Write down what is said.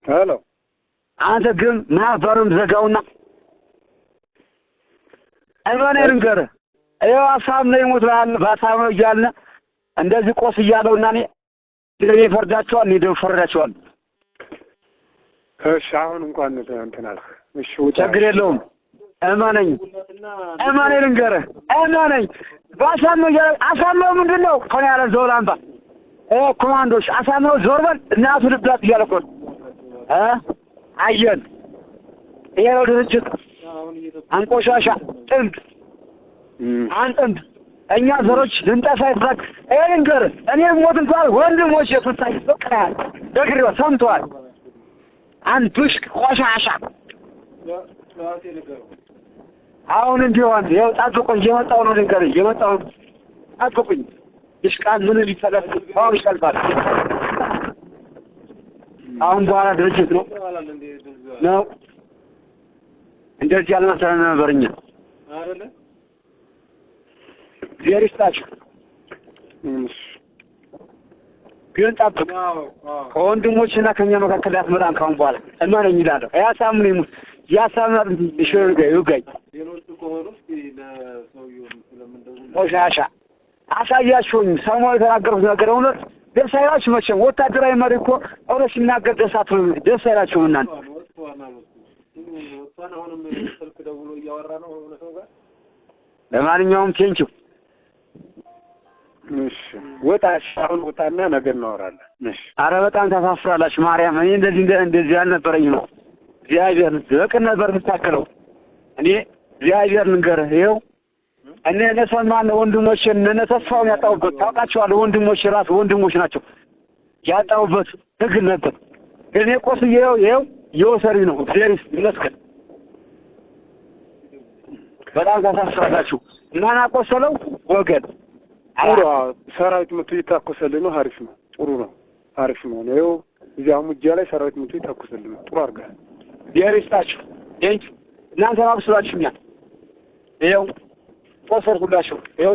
ሄሎ አንተ ግን ማፈሩን ዘጋውና እማን ልንገርህ ይኸው አሳም ነው ይሞታል ባሳም ነው እያልን እንደዚህ ቆስ እያለውና እኔ ፈርዳቸዋል ነው ፈርዳቸዋል። እሺ አሁን እንኳን እንትን አልክ። እሺ ችግር የለውም። እማነኝ ልንገርህ እማነኝ ባሳም ነው አሳም ነው ምንድነው ከኔ ያለ ዞላምባ ኮማንዶች አሳም ነው ዞር በል እናቱ ልብላት እያለኮ አየን ይሄው ድርጅት አንቆሻሻ ጥንት አንተን እኛ ዘሮች ልንጠፋ ይፈቅ እንገር እኔ ሞት እንኳን ወንድሞች የፈታይ በቃል ደግሪው ሰምቷል። አንዱሽ ቆሻሻ አሁን እንዲሆን ይኸው ጠብቁኝ እየመጣሁ ነው ልንገር እየመጣሁ ጠብቁኝ ይሽቃል ምን ሊፈለግ አሁን ይቀልባል አሁን በኋላ ድርጅት ነው እንደዚህ ያልመሰለ ነበርኛ አይደለ ዜሪስታችሁ ግን ጠብቅ ከወንድሞችና ከኛ መካከል አትመጣም ካሁን በኋላ እማነኝ ይላል ያሳምነኝ ይሙት ያሳምናል ይገኝ ሌሎች ቆሆኑ ለሰውየው ስለምንደው ቆሻሻ አሳያችሁኝ ሰሞኑን የተናገሩት ነገር እውነት ደስ አይላችሁ መቼም ወታደራዊ መሪ እኮ እውነት ሲናገር ደስ አይላችሁም እናንተ አሁንም ስልክ ደውሎ እያወራ ነው ሰው ጋር ለማንኛውም ቴንኪው እሺ ወጣሽ አሁን ወጣና ነገር እናወራለን። እሺ አረ በጣም ተፋፍራላችሁ ማርያም እኔ እንደዚህ ያልነበረኝ ነው እግዚአብሔር በቅን ነበር የምታከለው እኔ እግዚአብሔር ልንገርህ ይኸው እኔ ነሰማን ወንድሞች ተስፋውን ያጣውበት ታውቃቸዋለህ ወንድሞች ራስ ወንድሞች ናቸው ያጣውበት ትግል ነበር እኔ ቆስዬው ይኸው የወሰሪ ነው እግዚአብሔር ይመስገን በጣም ተፋፍራላችሁ እናና ቆሰለው ወገን ጥሩ ሰራዊት መጥቶ ይታኮሰልኝ ነው አሪፍ ነው ጥሩ ነው አሪፍ ነው ነው እዚያው ሙጃ ላይ ሰራዊት መጥቶ ይታኮሰልኝ ነው ጥሩ አድርገህ ዲያሪስታችሁ እናንተ ማብስላችሁኛል ይኸው ቆሰርኩላችሁ ይኸው